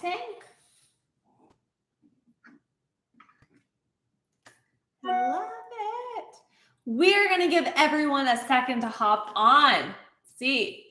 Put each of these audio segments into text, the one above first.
Tank. Love it. We're going to give everyone a second to hop on. See.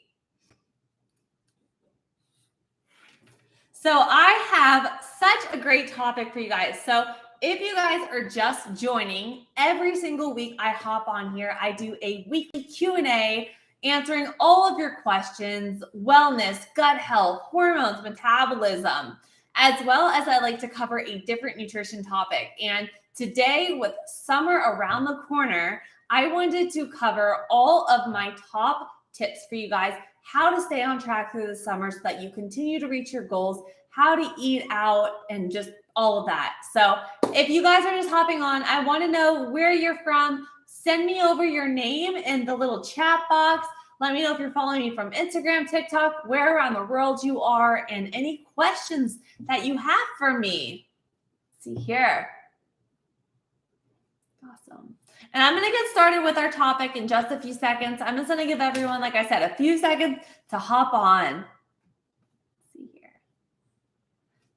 So I have such a great topic for you guys. So if you guys are just joining, every single week I hop on here. I do a weekly Q&A answering all of your questions, wellness, gut health, hormones, metabolism, as well as I like to cover a different nutrition topic. And today, with summer around the corner, I wanted to cover all of my top tips for you guys, how to stay on track through the summer so that you continue to reach your goals, how to eat out, and just all of that. So if you guys are just hopping on, I want to know where you're from. Send me over your name in the little chat box. Let me know if you're following me from Instagram, TikTok, where around the world you are, and any questions that you have for me. Let's see here. Awesome. And I'm going to get started with our topic in just a few seconds. I'm just going to give everyone, like I said, a few seconds to hop on. Let's see here.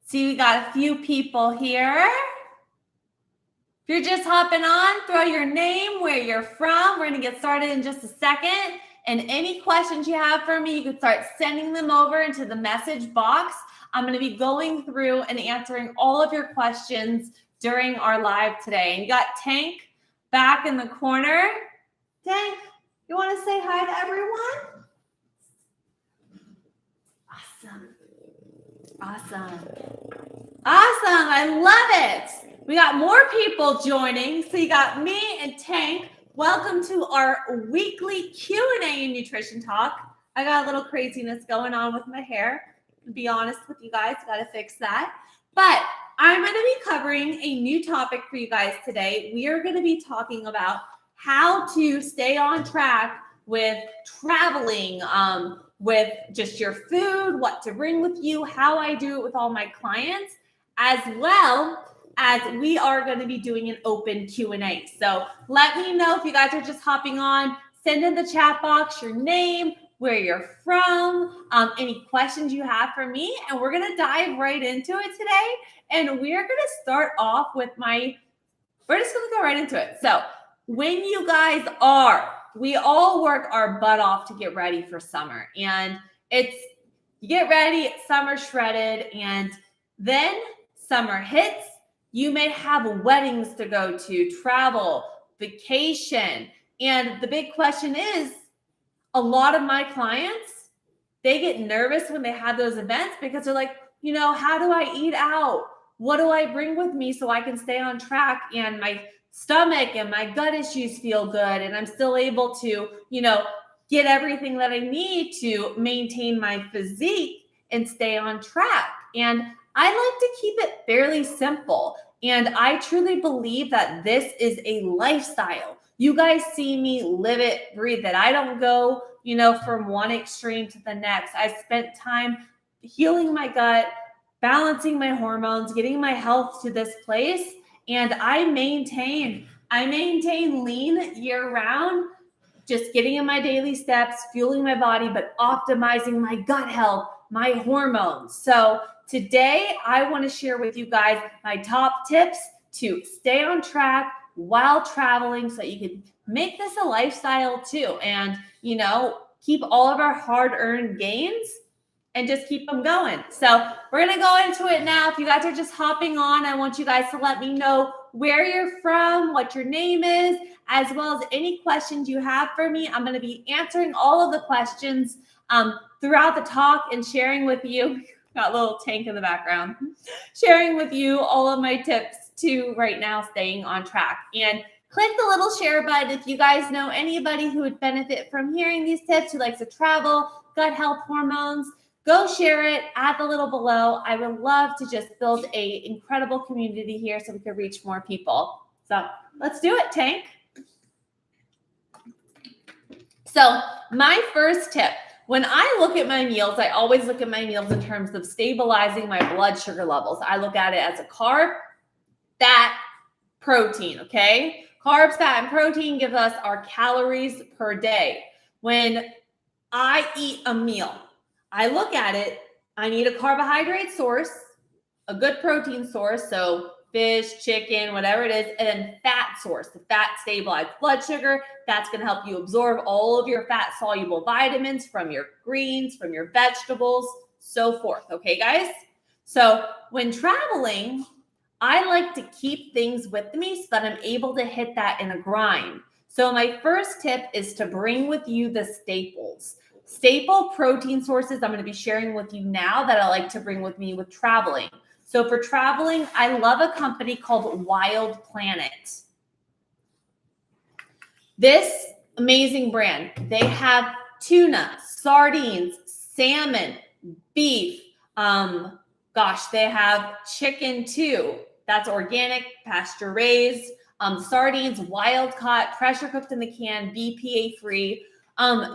See, we got a few people here. If you're just hopping on, throw your name, where you're from. We're going to get started in just a second. And any questions you have for me, you can start sending them over into the message box. I'm going to be going through and answering all of your questions during our live today. And you got Tank back in the corner. Tank, you want to say hi to everyone? Awesome. I love it. We got more people joining. So you got me and Tank. Welcome to our weekly Q&A in Nutrition Talk. I got a little craziness going on with my hair. To be honest with you guys, got to fix that. But I'm going to be covering a new topic for you guys today. We are going to be talking about how to stay on track with traveling, with just your food, what to bring with you, how I do it with all my clients, as well as we are going to be doing an open Q&A. So let me know if you guys are just hopping on. Send in the chat box your name, where you're from, any questions you have for me, and we're going to dive right into it today. And we're going to start off with we're just going to go right into it. So when you guys we all work our butt off to get ready for summer. And you get ready, it's summer shredded, and then summer hits. You may have weddings to go to, travel, vacation. And the big question is, a lot of my clients, they get nervous when they have those events because they're like, how do I eat out? What do I bring with me so I can stay on track and my stomach and my gut issues feel good and I'm still able to, get everything that I need to maintain my physique and stay on track. And I like to keep it fairly simple. And I truly believe that this is a lifestyle. You guys see me live it, breathe it. I don't go, from one extreme to the next. I spent time healing my gut, balancing my hormones, getting my health to this place. And I maintain lean year round, just getting in my daily steps, fueling my body, but optimizing my gut health, my hormones. So today I want to share with you guys my top tips to stay on track while traveling so that you can make this a lifestyle too. And, keep all of our hard-earned gains and just keep them going. So we're going to go into it now. If you guys are just hopping on, I want you guys to let me know where you're from, what your name is, as well as any questions you have for me. I'm going to be answering all of the questions throughout the talk and sharing with you. Got a little Tank in the background. Sharing with you all of my tips to right now staying on track. And click the little share button if you guys know anybody who would benefit from hearing these tips, who likes to travel, gut health, hormones. Go share it, add the little below. I would love to just build an incredible community here so we can reach more people. So let's do it, Tank. So my first tip, when I look at my meals, I always look at my meals in terms of stabilizing my blood sugar levels. I look at it as a carb, fat, protein, okay? Carbs, fat, and protein give us our calories per day. When I eat a meal, I look at it, I need a carbohydrate source, a good protein source, so fish, chicken, whatever it is, and then fat source. The fat stabilized blood sugar. That's going to help you absorb all of your fat-soluble vitamins from your greens, from your vegetables, so forth. Okay, guys? So when traveling, I like to keep things with me so that I'm able to hit that in a grind. So my first tip is to bring with you the staples. Staple protein sources I'm going to be sharing with you now that I like to bring with me with traveling. So for traveling, I love a company called Wild Planet. This amazing brand, they have tuna, sardines, salmon, beef. They have chicken too. That's organic, pasture raised. Sardines, wild caught, pressure cooked in the can, BPA free.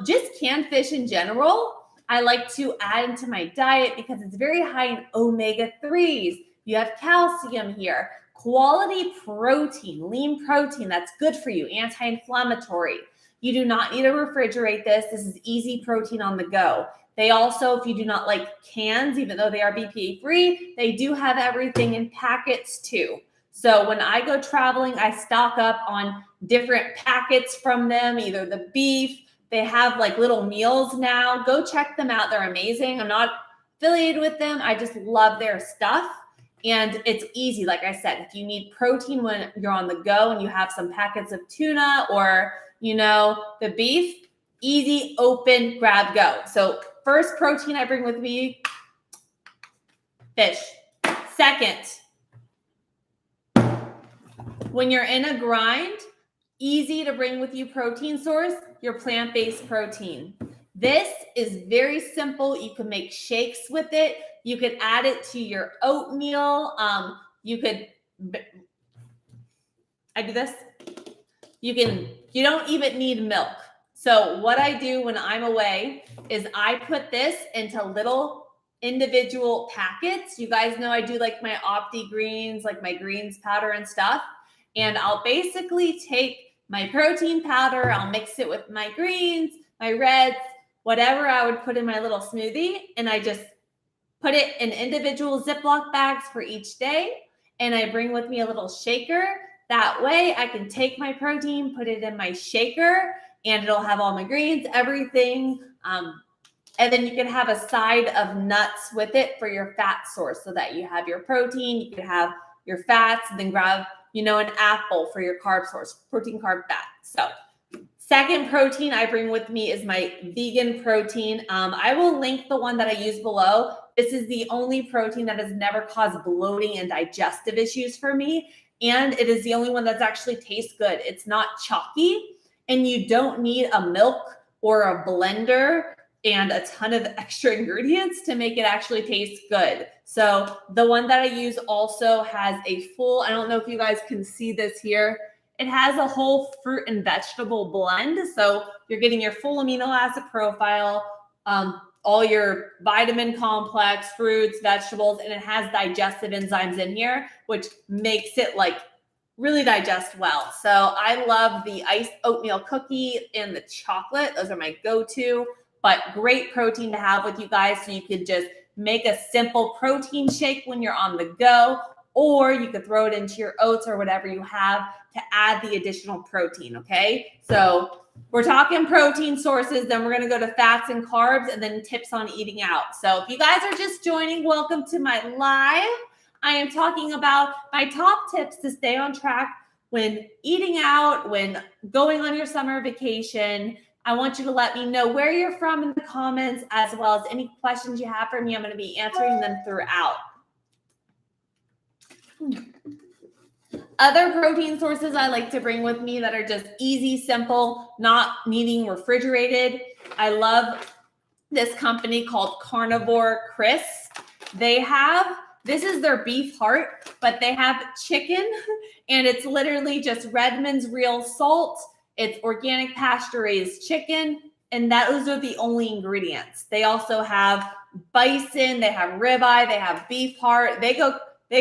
Just canned fish in general, I like to add into my diet because it's very high in omega-3s. You have calcium here, quality protein, lean protein, that's good for you, anti-inflammatory. You do not need to refrigerate this. This is easy protein on the go. They also, if you do not like cans, even though they are BPA free, they do have everything in packets too. So when I go traveling, I stock up on different packets from them, either the beef. They have like little meals now. Go check them out. They're amazing. I'm not affiliated with them. I just love their stuff. And it's easy. Like I said, if you need protein when you're on the go and you have some packets of tuna or, the beef, easy, open, grab, go. So first protein I bring with me, fish. Second, when you're in a grind, easy to bring with you protein source, your plant-based protein. This is very simple. You can make shakes with it. You could add it to your oatmeal. I do this. You don't even need milk. So what I do when I'm away is I put this into little individual packets. You guys know I do like my Opti greens, like my greens powder and stuff. And I'll basically take my protein powder, I'll mix it with my greens, my reds, whatever I would put in my little smoothie. And I just put it in individual Ziploc bags for each day. And I bring with me a little shaker. That way I can take my protein, put it in my shaker, and it'll have all my greens, everything. And then you can have a side of nuts with it for your fat source so that you have your protein, you can have your fats, and then grab an apple for your carb source, protein, carb, fat. So second protein I bring with me is my vegan protein. I will link the one that I use below. This is the only protein that has never caused bloating and digestive issues for me. And it is the only one that's actually tastes good. It's not chalky, and you don't need a milk or a blender and a ton of extra ingredients to make it actually taste good. So the one that I use also has a full, I don't know if you guys can see this here. It has a whole fruit and vegetable blend. So you're getting your full amino acid profile, all your vitamin complex, fruits, vegetables, and it has digestive enzymes in here, which makes it like really digest well. So I love the iced oatmeal cookie and the chocolate. Those are my go-to. But great protein to have with you guys. So you could just make a simple protein shake when you're on the go, or you could throw it into your oats or whatever you have to add the additional protein, okay? So we're talking protein sources, then we're going to go to fats and carbs, and then tips on eating out. So if you guys are just joining, welcome to my live. I am talking about my top tips to stay on track when eating out, when going on your summer vacation. I want you to let me know where you're from in the comments, as well as any questions you have for me. I'm going to be answering them throughout. Other protein sources I like to bring with me that are just easy, simple, not needing refrigerated. I love this company called Carnivore Chris. This is their beef heart, but they have chicken, and it's literally just Redmond's real salt. It's organic pasture-raised chicken, and those are the only ingredients. They also have bison, they have ribeye, they have beef heart. They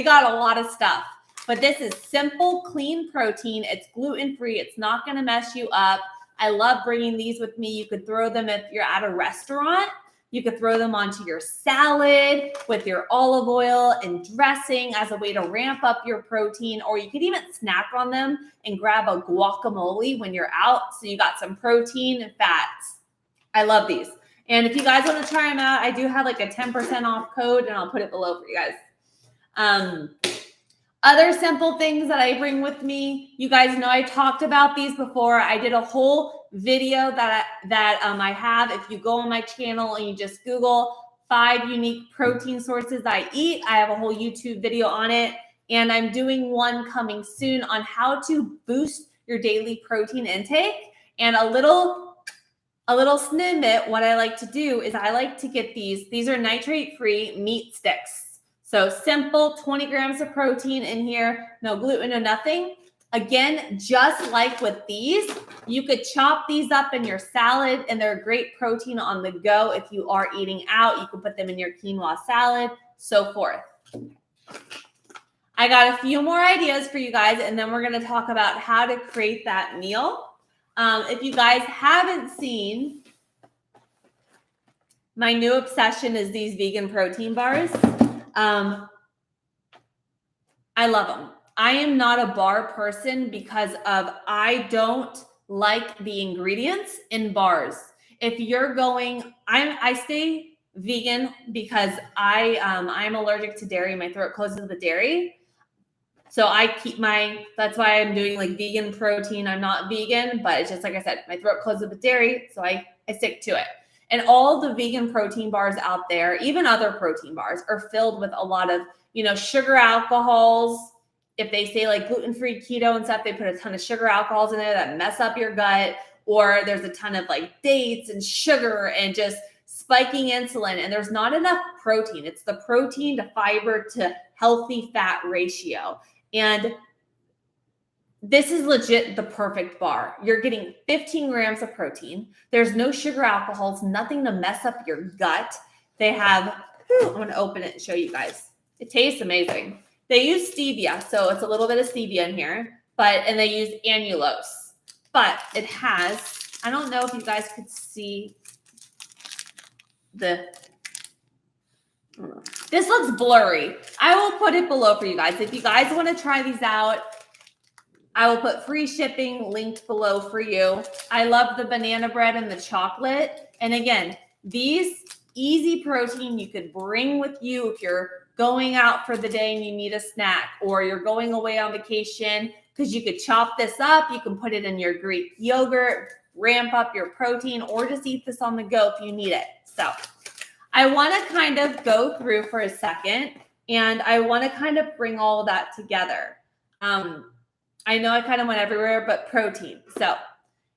got a lot of stuff. But this is simple, clean protein. It's gluten-free. It's not going to mess you up. I love bringing these with me. You could throw them if you're at a restaurant. You could throw them onto your salad with your olive oil and dressing as a way to ramp up your protein, or you could even snack on them and grab a guacamole when you're out. So you got some protein and fats. I love these. And if you guys want to try them out, I do have like a 10% off code, and I'll put it below for you guys. Other simple things that I bring with me, you guys know I talked about these before. I did a whole video that I have. If you go on my channel and you just Google 5 unique protein sources I eat, I have a whole YouTube video on it. And I'm doing one coming soon on how to boost your daily protein intake. And a little snippet, what I like to do is I like to get these are nitrate-free meat sticks. So simple, 20 grams of protein in here, no gluten, no nothing. Again, just like with these, you could chop these up in your salad, and they're great protein on the go. If you are eating out, you can put them in your quinoa salad, so forth. I got a few more ideas for you guys, and then we're going to talk about how to create that meal. If you guys haven't seen, my new obsession is these vegan protein bars. I love them. I am not a bar person because I don't like the ingredients in bars. If you're going, I stay vegan because I'm allergic to dairy. My throat closes with dairy. So that's why I'm doing like vegan protein. I'm not vegan, but it's just like I said, my throat closes with dairy. So I stick to it. And all the vegan protein bars out there, even other protein bars, are filled with a lot of, sugar alcohols. If they say like gluten-free keto and stuff, they put a ton of sugar alcohols in there that mess up your gut. Or there's a ton of like dates and sugar and just spiking insulin. And there's not enough protein. It's the protein to fiber to healthy fat ratio. And this is legit the perfect bar. You're getting 15 grams of protein. There's no sugar alcohols, nothing to mess up your gut. They have, I'm going to open it and show you guys. It tastes amazing. They use stevia, so it's a little bit of stevia in here, and they use annulose. But it has, I don't know if you guys could see this looks blurry. I will put it below for you guys. If you guys want to try these out, I will put free shipping linked below for you. I love the banana bread and the chocolate. And again, these easy protein you could bring with you if you're going out for the day and you need a snack, or you're going away on vacation, because you could chop this up. You can put it in your Greek yogurt, ramp up your protein, or just eat this on the go if you need it. So I want to kind of go through for a second, and I want to kind of bring all of that together. I know I kind of went everywhere, but protein. So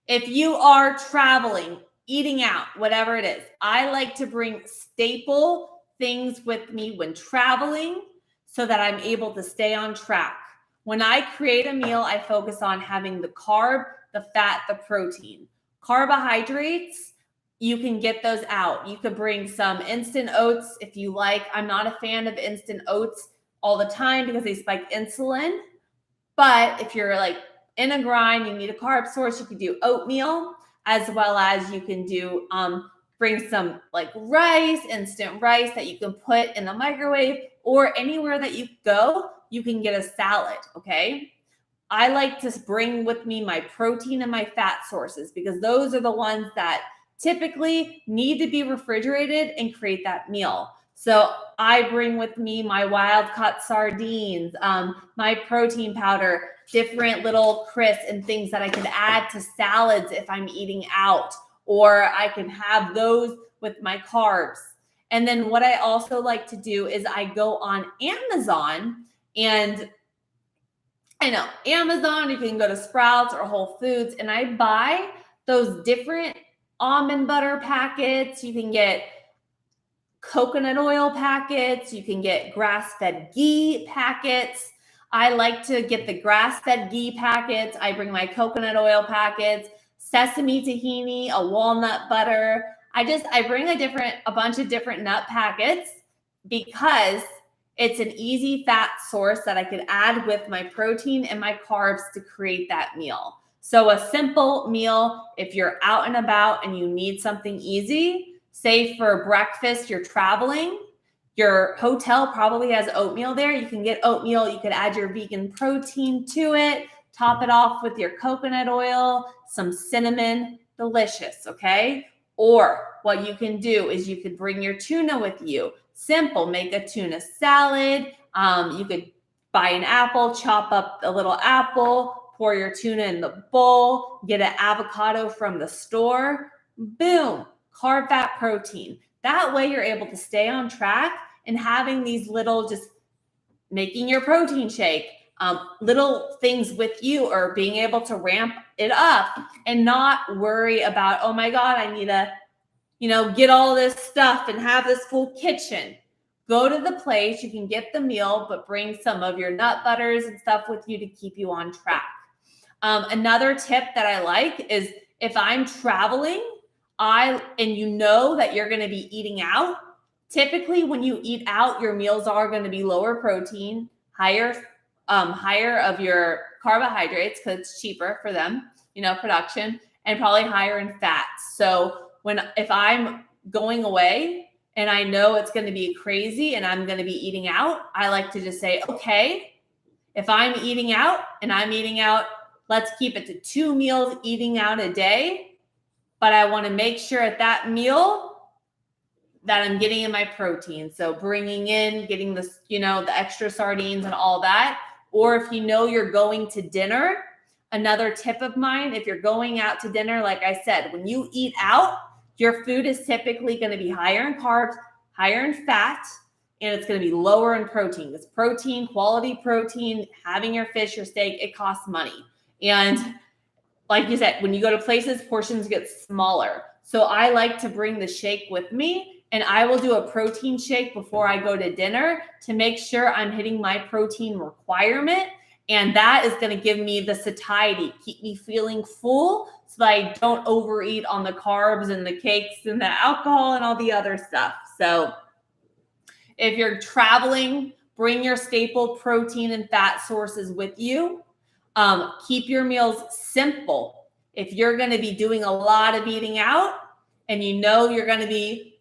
if you are traveling, eating out, whatever it is, I like to bring staple things with me when traveling so that I'm able to stay on track. When I create a meal, I focus on having the carb, the fat, the protein. Carbohydrates, you can get those out. You could bring some instant oats if you like. I'm not a fan of instant oats all the time because they spike insulin. But if you're like in a grind, you need a carb source, you can do oatmeal, as well as you can do bring some like rice, instant rice that you can put in the microwave, or anywhere that you go, you can get a salad, okay? I like to bring with me my protein and my fat sources because those are the ones that typically need to be refrigerated and create that meal. So I bring with me my wild caught sardines, my protein powder, different little crisps and things that I can add to salads if I'm eating out, or I can have those with my carbs. And then what I also like to do is I go on Amazon, and I know Amazon, you can go to Sprouts or Whole Foods, and I buy those different almond butter packets. You can get coconut oil packets. You can get grass-fed ghee packets. I like to get the grass-fed ghee packets. I bring my coconut oil packets, sesame tahini, a walnut butter. I bring a bunch of different nut packets because it's an easy fat source that I could add with my protein and my carbs to create that meal. So a simple meal, if you're out and about and you need something easy. say for breakfast, you're traveling, your hotel probably has oatmeal there. You can get oatmeal. You could add your vegan protein to it, top it off with your coconut oil, some cinnamon, delicious, okay? Or what you can do is you could bring your tuna with you. Simple, make a tuna salad. You could buy an apple, chop up a little apple, pour your tuna in the bowl, get an avocado from the store. Boom, carb, fat, protein. That way you're able to stay on track and having these little, just making your protein shake, little things with you, or being able to ramp it up and not worry about, oh my God, I need to, get all this stuff and have this full kitchen. Go to the place, you can get the meal, but bring some of your nut butters and stuff with you to keep you on track. Another tip that I like is if I'm traveling, and you know that you're going to be eating out, typically when you eat out, your meals are going to be lower protein, higher of your carbohydrates because it's cheaper for them, production, and probably higher in fats. So if I'm going away and I know it's going to be crazy and I'm going to be eating out, I like to just say, okay, if I'm eating out and I'm eating out, let's keep it to 2 meals eating out a day. But I want to make sure at that meal that I'm getting in my protein. So getting this, the extra sardines and all that. Or if you're going to dinner, another tip of mine, if you're going out to dinner, like I said, when you eat out, your food is typically going to be higher in carbs, higher in fat, and it's going to be lower in protein. Because protein, quality protein, having your fish, your steak, it costs money. And like you said, when you go to places, portions get smaller. So I like to bring the shake with me, and I will do a protein shake before I go to dinner to make sure I'm hitting my protein requirement. And that is going to give me the satiety, keep me feeling full so that I don't overeat on the carbs and the cakes and the alcohol and all the other stuff. So if you're traveling, bring your staple protein and fat sources with you. Keep your meals simple. If you're going to be doing a lot of eating out and you're going to be,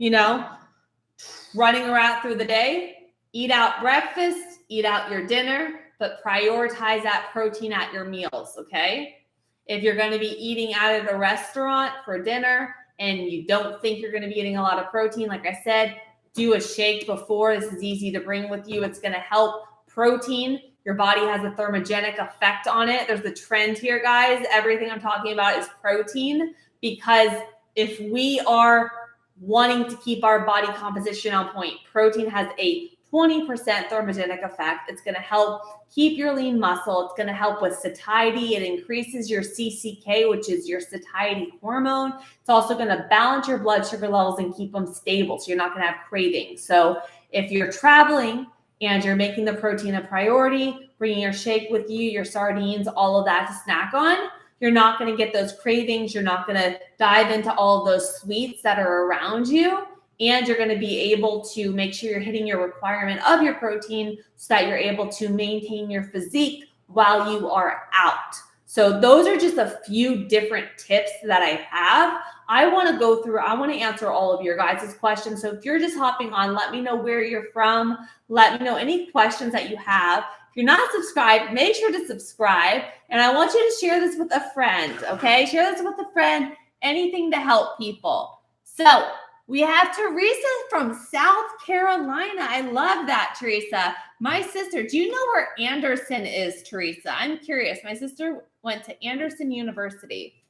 running around through the day, eat out breakfast, eat out your dinner, but prioritize that protein at your meals, okay? If you're going to be eating out at a restaurant for dinner and you don't think you're going to be eating a lot of protein, like I said, do a shake before. This is easy to bring with you. It's going to help protein. Your body has a thermogenic effect on it. There's the trend here, guys. Everything I'm talking about is protein, because if we are wanting to keep our body composition on point, protein has a 20% thermogenic effect. It's going to help keep your lean muscle. It's going to help with satiety. It increases your CCK, which is your satiety hormone. It's also going to balance your blood sugar levels and keep them stable, so you're not going to have cravings. So if you're traveling and you're making the protein a priority, bringing your shake with you, your sardines, all of that to snack on, you're not going to get those cravings. You're not going to dive into all of those sweets that are around you. And you're going to be able to make sure you're hitting your requirement of your protein so that you're able to maintain your physique while you are out. So those are just a few different tips that I have. I want to answer all of your guys' questions. So if you're just hopping on, let me know where you're from. Let me know any questions that you have. If you're not subscribed, make sure to subscribe. And I want you to share this with a friend, okay? Share this with a friend, anything to help people. So we have Teresa from South Carolina. I love that, Teresa. My sister, do you know where Anderson is, Teresa? I'm curious. My sister went to Anderson University.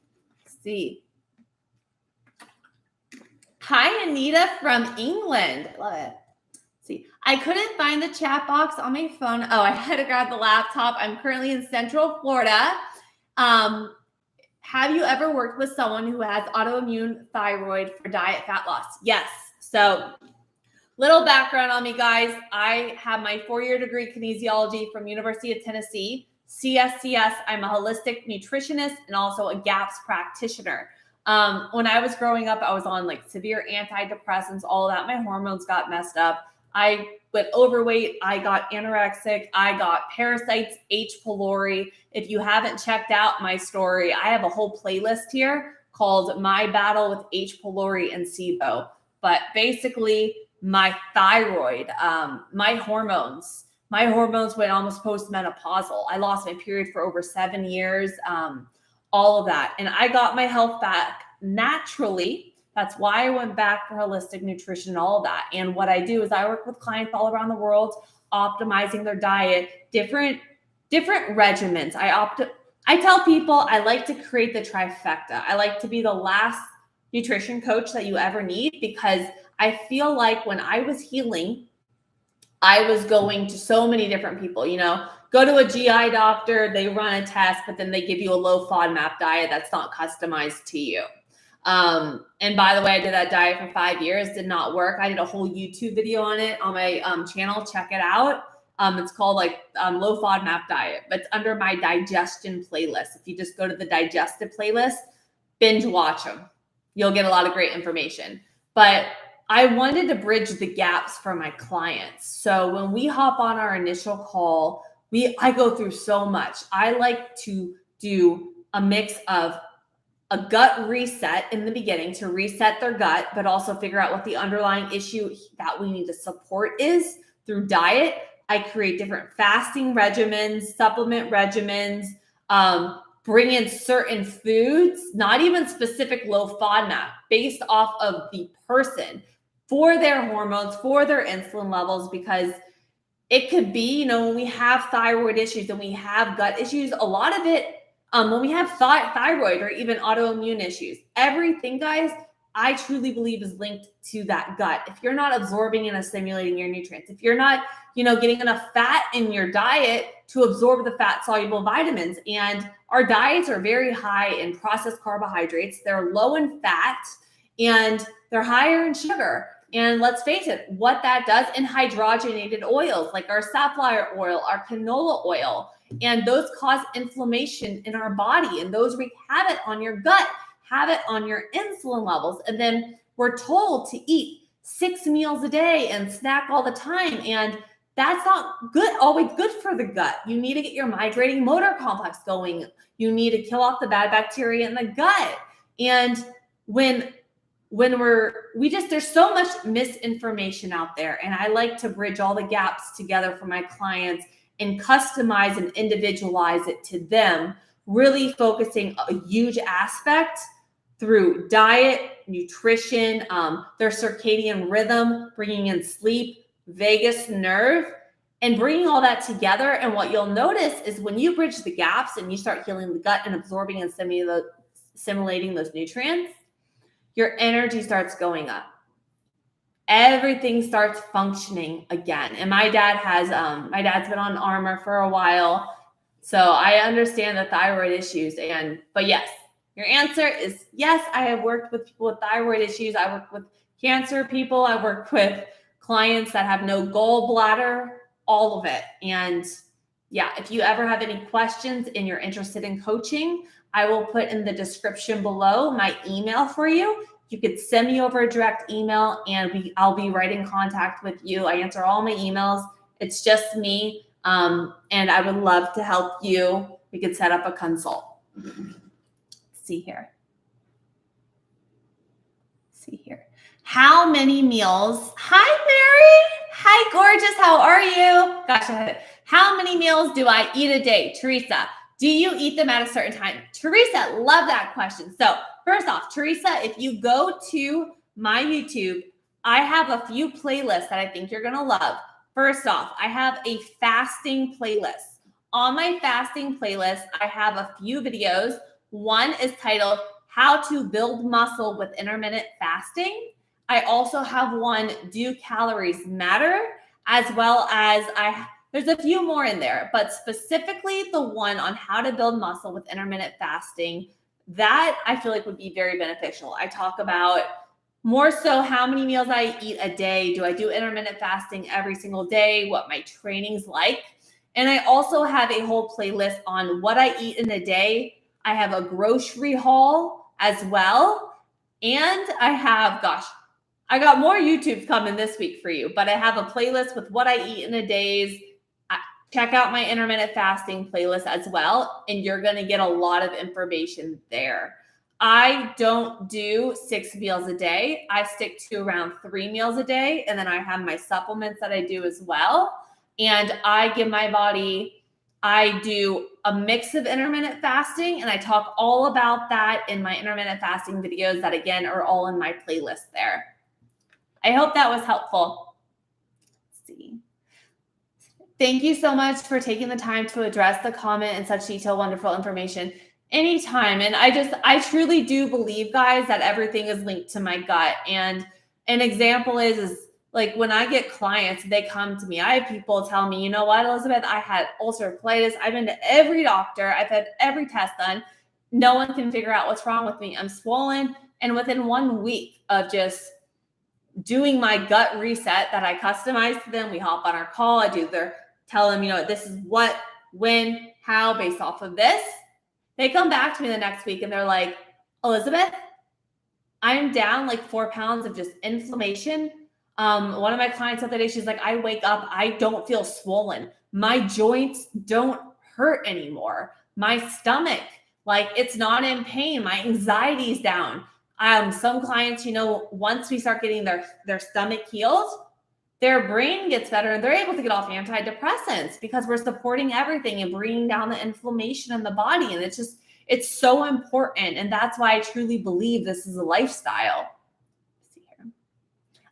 Let's see. Hi, Anita from England. Love it. See, I couldn't find the chat box on my phone. Oh, I had to grab the laptop. I'm currently in Central Florida. Have you ever worked with someone who has autoimmune thyroid for diet fat loss? Yes. So little background on me, guys. I have my 4-year degree kinesiology from University of Tennessee. CSCS, I'm a holistic nutritionist and also a GAPS practitioner. When I was growing up, I was on severe antidepressants, all that. My hormones got messed up. I went overweight. I got anorexic. I got parasites, H. pylori. If you haven't checked out my story, I have a whole playlist here called My Battle with H. pylori and SIBO. but basically my thyroid, my hormones went almost postmenopausal. I lost my period for over 7 years, all of that. And I got my health back naturally. That's why I went back for holistic nutrition and all of that. And what I do is I work with clients all around the world, optimizing their diet, different regimens. I tell people I like to create the trifecta. I like to be the last nutrition coach that you ever need, because I feel like when I was healing, I was going to so many different people, go to a GI doctor, they run a test, but then they give you a low FODMAP diet that's not customized to you. And by the way, I did that diet for 5 years, did not work. I did a whole YouTube video on it on my channel. Check it out. It's called low FODMAP diet, but it's under my digestion playlist. If you just go to the digestive playlist, binge watch them. You'll get a lot of great information. But I wanted to bridge the gaps for my clients. So when we hop on our initial call, I go through so much. I like to do a mix of a gut reset in the beginning to reset their gut, but also figure out what the underlying issue that we need to support is through diet. I create different fasting regimens, supplement regimens, bring in certain foods, not even specific low FODMAP, based off of the person for their hormones, for their insulin levels, because it could be, when we have thyroid issues and we have gut issues, a lot of it, when we have thyroid or even autoimmune issues, everything, guys, I truly believe is linked to that gut. If you're not absorbing and assimilating your nutrients, if you're not, getting enough fat in your diet to absorb the fat soluble vitamins, and our diets are very high in processed carbohydrates, they're low in fat, and they're higher in sugar. And let's face it, what that does in hydrogenated oils, like our safflower oil, our canola oil, and those cause inflammation in our body, and those wreak havoc on your gut, havoc on your insulin levels. And then we're told to eat 6 meals a day and snack all the time. And that's not always good for the gut. You need to get your migrating motor complex going. You need to kill off the bad bacteria in the gut. And there's so much misinformation out there. And I like to bridge all the gaps together for my clients and customize and individualize it to them, really focusing a huge aspect through diet, nutrition, their circadian rhythm, bringing in sleep, vagus nerve, and bringing all that together. And what you'll notice is when you bridge the gaps and you start healing the gut and absorbing and assimilating those nutrients, your energy starts going up. Everything starts functioning again. And my dad's been on Armour for a while, so I understand the thyroid issues. But yes, your answer is yes. I have worked with people with thyroid issues. I work with cancer people. I work with clients that have no gallbladder, all of it. And yeah, if you ever have any questions and you're interested in coaching, I will put in the description below my email for you. You could send me over a direct email and I'll be right in contact with you. I answer all my emails. It's just me. And I would love to help you. We could set up a consult. Let's see here. How many meals? Hi, Mary. Hi, gorgeous. How are you? Gosh, how many meals do I eat a day? Teresa, do you eat them at a certain time? Teresa, love that question. So first off, Teresa, if you go to my YouTube, I have a few playlists that I think you're going to love. First off, I have a fasting playlist. On my fasting playlist, I have a few videos. One is titled How to Build Muscle with Intermittent Fasting. I also have one, Do Calories Matter? As well as there's a few more in there, but specifically the one on how to build muscle with intermittent fasting, that I feel like would be very beneficial. I talk about more so how many meals I eat a day. Do I do intermittent fasting every single day? What my training's like. And I also have a whole playlist on what I eat in a day. I have a grocery haul as well. And I got more YouTubes coming this week for you, but I have a playlist with what I eat in a day. Check out my intermittent fasting playlist as well, and you're going to get a lot of information there. I don't do 6 meals a day. I stick to around 3 meals a day. And then I have my supplements that I do as well. And I give my body, I do a mix of intermittent fasting. And I talk all about that in my intermittent fasting videos that, again, are all in my playlist there. I hope that was helpful. Let's see. Thank you so much for taking the time to address the comment in such detail, wonderful information. Anytime. And I truly do believe, guys, that everything is linked to my gut. And an example is like when I get clients, they come to me. I have people tell me, you know what, Elizabeth, I had ulcerative colitis. I've been to every doctor. I've had every test done. No one can figure out what's wrong with me. I'm swollen. And within 1 week of just doing my gut reset that I customize to them, we hop on our call. I do tell them, you know, this is what, when, how, based off of this. They come back to me the next week and they're like, Elizabeth, I am down like 4 pounds of just inflammation. One of my clients the other day, she's like, I wake up, I don't feel swollen. My joints don't hurt anymore. My stomach, like it's not in pain. My anxiety's down. Some clients, you know, once we start getting their stomach healed, their brain gets better and they're able to get off antidepressants because we're supporting everything and bringing down the inflammation in the body. And it's so important. And that's why I truly believe this is a lifestyle. Let's see here.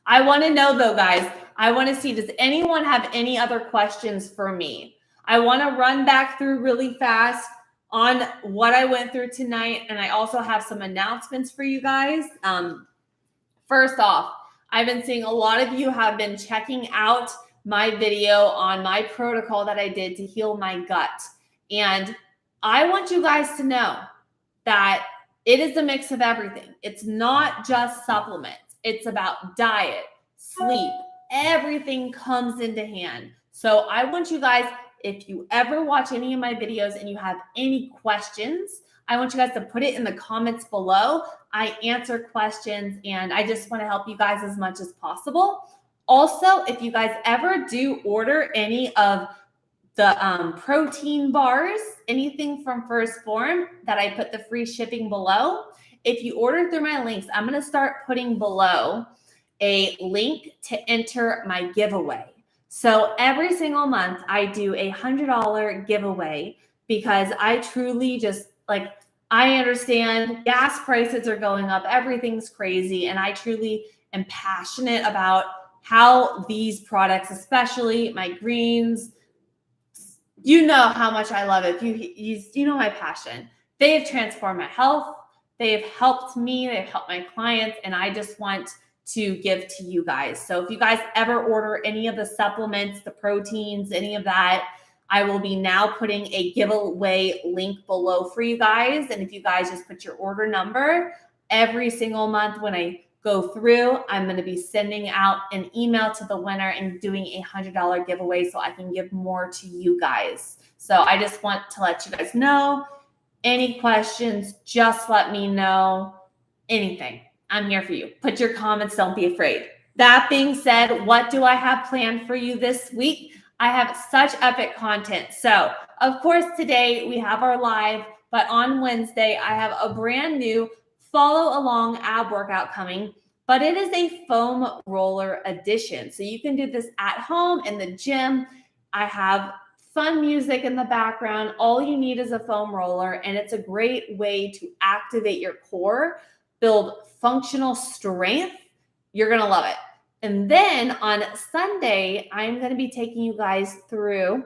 I want to know though, guys, I want to see, does anyone have any other questions for me? I want to run back through really fast on what I went through tonight. And I also have some announcements for you guys. First off, I've been seeing a lot of you have been checking out my video on my protocol that I did to heal my gut. And I want you guys to know that it is a mix of everything. It's not just supplements. It's about diet, sleep, everything comes into hand. So I want you guys, if you ever watch any of my videos and you have any questions, I want you guys to put it in the comments below. I answer questions and I just want to help you guys as much as possible. Also, if you guys ever do order any of the protein bars, anything from First Form that I put the free shipping below, if you order through my links, I'm going to start putting below a link to enter my giveaway. So every single month I do a $100 giveaway because I truly just like, I understand gas prices are going up, everything's crazy, and I truly am passionate about how these products, especially my greens, you know how much I love it. You know my passion. They have transformed my health. They have helped me. They've helped my clients, and I just want to give to you guys. So if you guys ever order any of the supplements, the proteins, any of that, I will be now putting a giveaway link below for you guys. And if you guys just put your order number, every single month when I go through, I'm going to be sending out an email to the winner and doing a $100 giveaway so I can give more to you guys. So I just want to let you guys know, any questions, just let me know. Anything, I'm here for you. Put your comments, don't be afraid. That being said, what do I have planned for you this week? I have such epic content. So, of course, today we have our live, but on Wednesday, I have a brand new follow along ab workout coming, but it is a foam roller edition. So you can do this at home in the gym. I have fun music in the background. All you need is a foam roller, and it's a great way to activate your core, build functional strength. You're going to love it. And then on Sunday, I'm going to be taking you guys through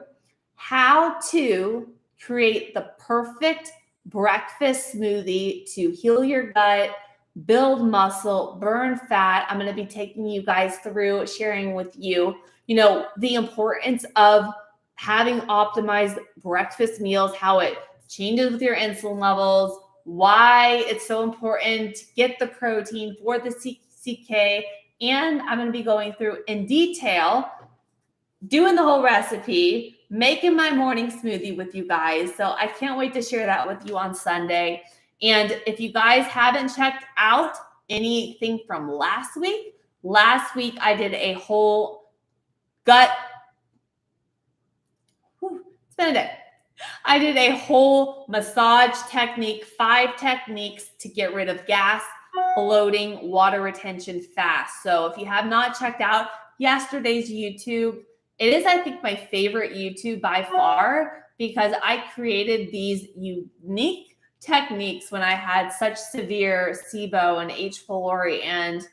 how to create the perfect breakfast smoothie to heal your gut, build muscle, burn fat. I'm going to be taking you guys through, sharing with you, the importance of having optimized breakfast meals, how it changes with your insulin levels, why it's so important to get the protein for the CK. And I'm going to be going through in detail, doing the whole recipe, making my morning smoothie with you guys. So I can't wait to share that with you on Sunday. And if you guys haven't checked out anything from last week I did a whole gut. It's been a day. I did a whole massage technique, 5 techniques to get rid of gas, bloating, water retention fast. So if you have not checked out yesterday's YouTube, it is, I think, my favorite YouTube by far because I created these unique techniques when I had such severe SIBO and H. pylori. And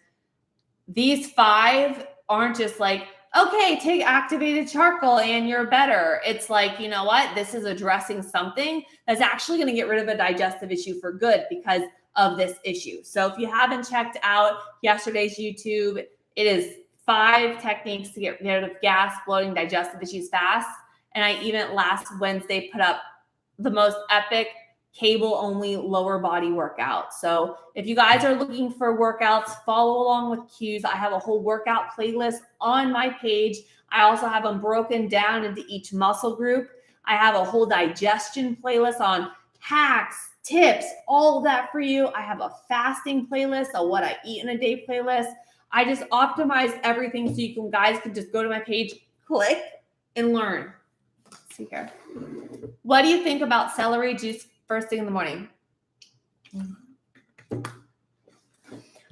these 5 aren't just like, okay, take activated charcoal and you're better. It's like, you know what? This is addressing something that's actually going to get rid of a digestive issue for good because of this issue. So if you haven't checked out yesterday's YouTube, it is 5 techniques to get rid of gas, bloating, digestive issues fast. And I even last Wednesday put up the most epic cable only lower body workout. So if you guys are looking for workouts, follow along with cues. I have a whole workout playlist on my page. I also have them broken down into each muscle group. I have a whole digestion playlist on hacks, tips, all of that for you. I have a fasting playlist, a what I eat in a day playlist. I just optimize everything so you guys can just go to my page, click, and learn. Let's see here. What do you think about celery juice first thing in the morning?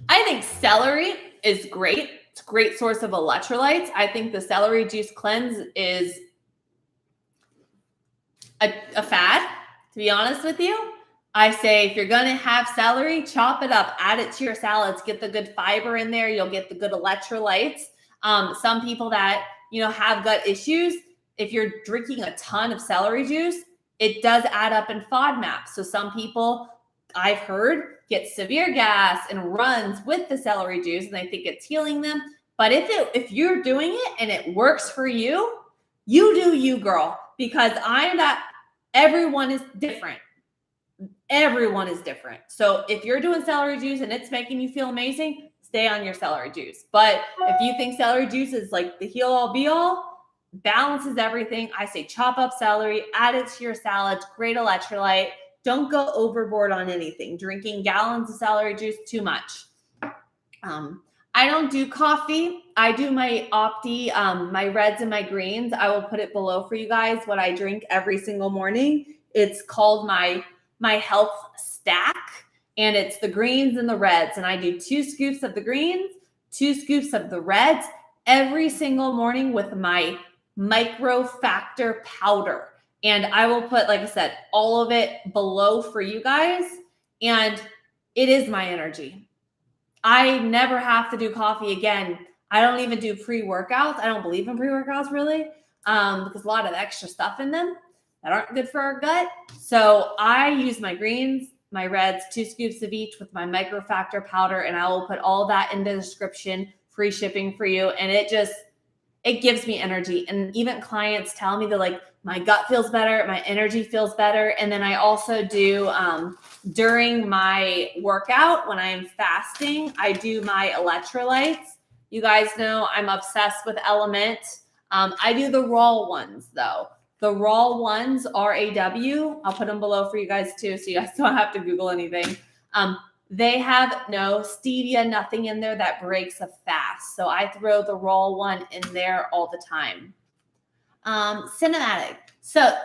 I think celery is great. It's a great source of electrolytes. I think the celery juice cleanse is a fad, to be honest with you. I say if you're going to have celery, chop it up, add it to your salads, get the good fiber in there. You'll get the good electrolytes. Some people that, have gut issues, if you're drinking a ton of celery juice, it does add up in FODMAP. So some people I've heard get severe gas and runs with the celery juice and they think it's healing them. But if you're doing it and it works for you, you do you, girl, because everyone is different. Everyone is different. So if you're doing celery juice and it's making you feel amazing, stay on your celery juice. But if you think celery juice is like the heal all be all, balances everything, I say chop up celery, add it to your salads, great electrolyte. Don't go overboard on anything. Drinking gallons of celery juice, too much. I don't do coffee. I do my Opti, my reds and my greens. I will put it below for you guys what I drink every single morning. It's called my health stack, and it's the greens and the reds. And I do 2 scoops of the greens, 2 scoops of the reds every single morning with my Microfactor powder. And I will put, like I said, all of it below for you guys. And it is my energy. I never have to do coffee again. I don't even do pre-workouts. I don't believe in pre-workouts really, because a lot of extra stuff in them that aren't good for our gut. So I use my greens, my reds, 2 scoops of each with my Microfactor powder, and I will put all that in the description, free shipping for you. And it gives me energy. And even clients tell me, they're like, my gut feels better, my energy feels better. And then I also do, during my workout, when I'm fasting, I do my electrolytes. You guys know I'm obsessed with LMNT. I do the raw ones though. The raw ones, RAW, I'll put them below for you guys too, so you guys don't have to Google anything. They have no stevia, nothing in there that breaks a fast. So I throw the raw one in there all the time. Cinematic. So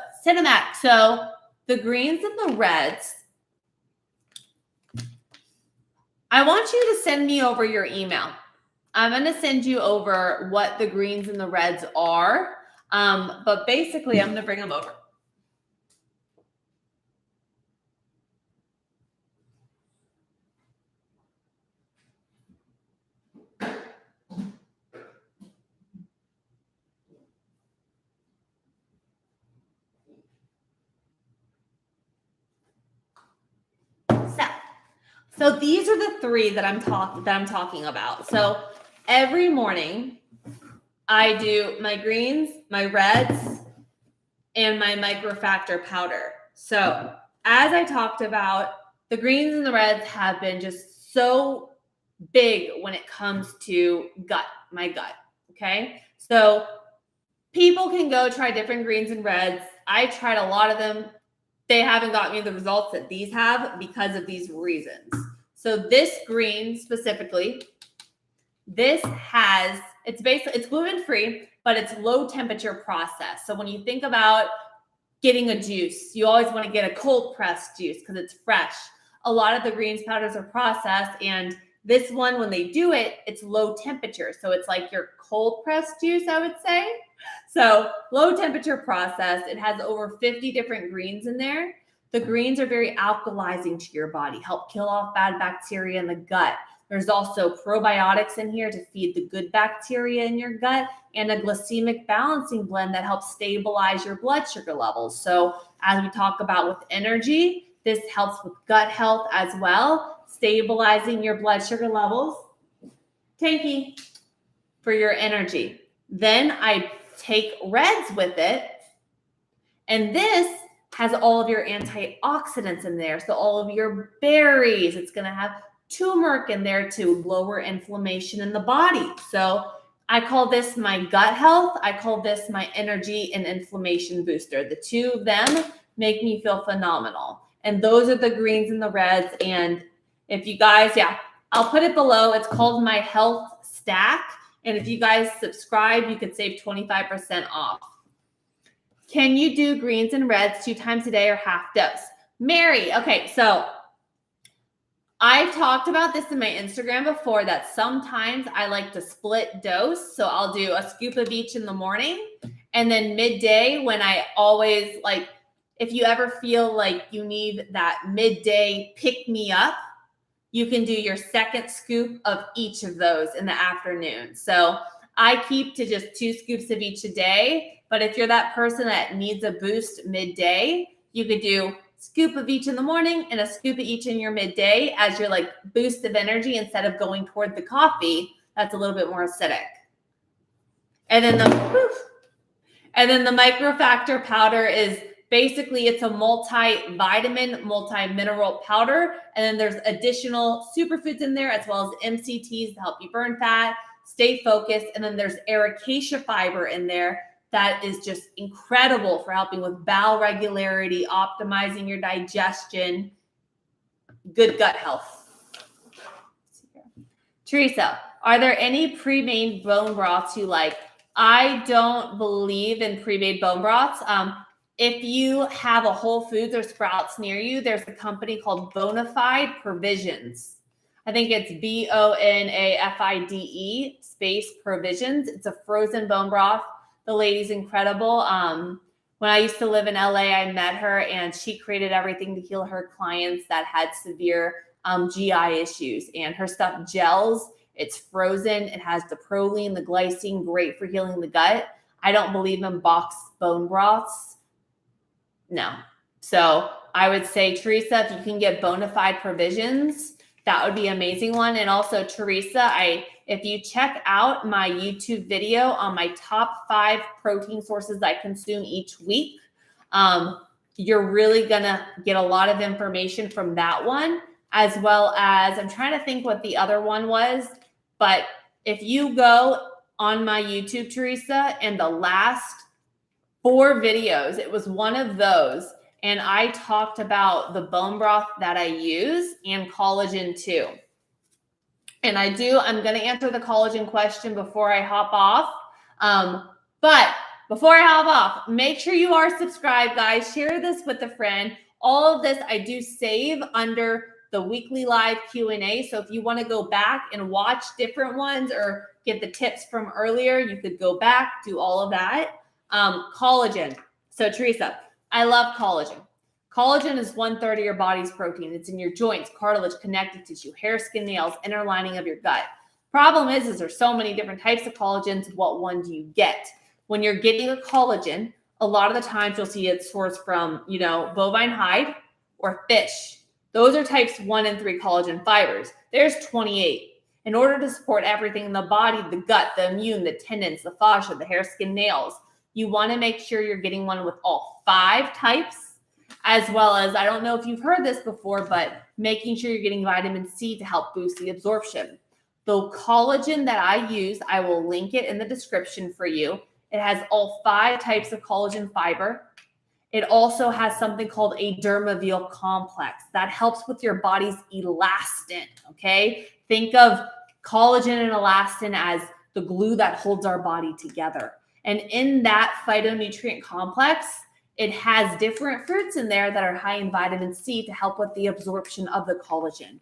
the greens and the reds, I want you to send me over your email. I'm going to send you over what the greens and the reds are. But basically I'm going to bring them over. So these are the 3 that I'm talking about. So every morning I do my greens, my reds, and my Microfactor powder. So as I talked about, the greens and the reds have been just so big when it comes to my gut. Okay. So people can go try different greens and reds. I tried a lot of them. They haven't got me the results that these have because of these reasons. So this green specifically, it's gluten-free, but it's low temperature processed. So when you think about getting a juice. You always want to get a cold pressed juice because it's fresh. A lot of the greens powders are processed, and this one, when they do it, it's low temperature. So it's like your cold pressed juice, I would say. So low temperature process. It has over 50 different greens in there. The greens are very alkalizing to your body, help kill off bad bacteria in the gut. There's also probiotics in here to feed the good bacteria in your gut, and a glycemic balancing blend that helps stabilize your blood sugar levels. So as we talk about with energy, this helps with gut health as well, stabilizing your blood sugar levels. Tanky for your energy. Then I take reds with it, and this has all of your antioxidants in there. So all of your berries, it's going to have turmeric in there to lower inflammation in the body. So I call this my gut health. I call this my energy and inflammation booster. The two of them make me feel phenomenal. And those are the greens and the reds. And if you guys, I'll put it below. It's called my health stack. And if you guys subscribe, you could save 25% off. Can you do greens and reds 2 times a day or half dose? Mary, okay, so I've talked about this in my Instagram before, that sometimes I like to split dose. So I'll do a scoop of each in the morning, and then midday, when I always, like, if you ever feel like you need that midday pick me up, you can do your second scoop of each of those in the afternoon. So I keep to just 2 scoops of each a day. But if you're that person that needs a boost midday, you could do scoop of each in the morning and a scoop of each in your midday as your like boost of energy, instead of going toward the coffee that's a little bit more acidic. And then the Microfactor powder is basically, it's a multivitamin, multi-mineral powder. And then there's additional superfoods in there, as well as MCTs to help you burn fat, stay focused. And then there's ericaceous fiber in there that is just incredible for helping with bowel regularity, optimizing your digestion, good gut health. Teresa, are there any pre-made bone broths you like? I don't believe in pre-made bone broths. If you have a Whole Foods or Sprouts near you, there's a company called Bonafide Provisions. I think it's BONAFIDE space Provisions. It's a frozen bone broth. The lady's incredible. When I used to live in LA, I met her, and she created everything to heal her clients that had severe GI issues. And her stuff gels. It's frozen. It has the proline, the glycine, great for healing the gut. I don't believe in boxed bone broths. No. So I would say, Teresa, if you can get Bonafide Provisions, that would be an amazing one. And also, Teresa, if you check out my YouTube video on my top 5 protein sources I consume each week, you're really going to get a lot of information from that one, as well as, I'm trying to think what the other one was, but if you go on my YouTube, Teresa, and the last 4 videos, it was one of those. And I talked about the bone broth that I use and collagen too. And I'm going to answer the collagen question before I hop off. But before I hop off, make sure you are subscribed, guys. Share this with a friend. All of this I do save under the weekly live Q&A. So if you want to go back and watch different ones or get the tips from earlier, you could go back, do all of that. Collagen. So Teresa, I love collagen. Collagen is 1/3 of your body's protein. It's in your joints, cartilage, connective tissue, hair, skin, nails, inner lining of your gut. Problem is there's so many different types of collagens. What one do you get? When you're getting a collagen, a lot of the times you'll see it sourced from, bovine hide or fish. Those are types 1 and 3 collagen fibers. There's 28. In order to support everything in the body, the gut, the immune, the tendons, the fascia, the hair, skin, nails, you want to make sure you're getting one with all 5 types, as well as, I don't know if you've heard this before, but making sure you're getting vitamin C to help boost the absorption. The collagen that I use, I will link it in the description for you. It has all 5 types of collagen fiber. It also has something called a Dermaval complex that helps with your body's elastin, okay? Think of collagen and elastin as the glue that holds our body together. And in that phytonutrient complex, it has different fruits in there that are high in vitamin C to help with the absorption of the collagen.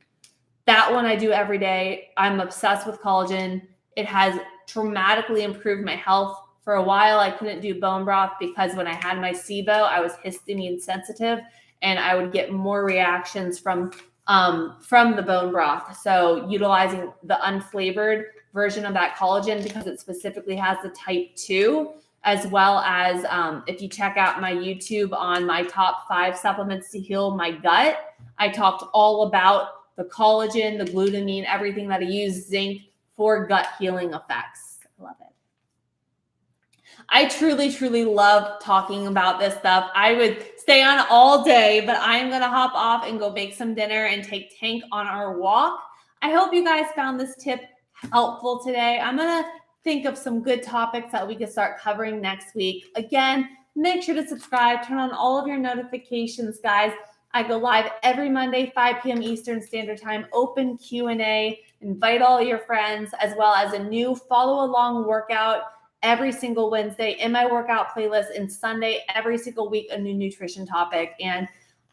That one I do every day. I'm obsessed with collagen. It has dramatically improved my health. For a while, I couldn't do bone broth because when I had my SIBO, I was histamine sensitive and I would get more reactions from the bone broth. So utilizing the unflavored version of that collagen because it specifically has the type 2, as well as if you check out my YouTube on my top 5 supplements to heal my gut, I talked all about the collagen, the glutamine, everything that I use, zinc for gut healing effects. I love it. I truly, truly love talking about this stuff. I would stay on all day, but I am going to hop off and go make some dinner and take Tank on our walk. I hope you guys found this tip helpful today. I'm going to think of some good topics that we could start covering next week. Again, make sure to subscribe, turn on all of your notifications, guys. I go live every Monday, 5 p.m. Eastern Standard Time, open Q&A, invite all your friends, as well as a new follow-along workout every single Wednesday in my workout playlist, and Sunday, every single week, a new nutrition topic. And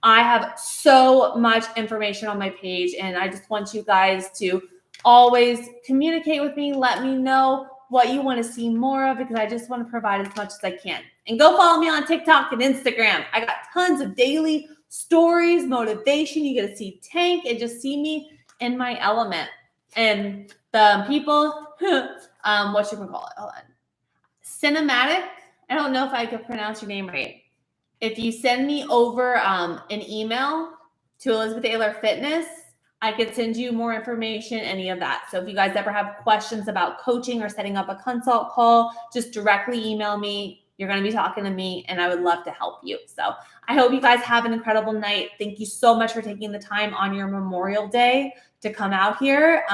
I have so much information on my page, and I just want you guys to always communicate with me. Let me know what you want to see more of, because I just want to provide as much as I can. And go follow me on TikTok and Instagram. I got tons of daily stories, motivation. You get to see Tank and just see me in my element. And the people, what you can call it? Hold on. Cinematic. I don't know if I could pronounce your name right. If you send me over an email to ElizabethAylorFitness, I could send you more information, any of that. So if you guys ever have questions about coaching or setting up a consult call, just directly email me. You're going to be talking to me, and I would love to help you. So I hope you guys have an incredible night. Thank you so much for taking the time on your Memorial Day to come out here.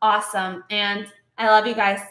Awesome. And I love you guys.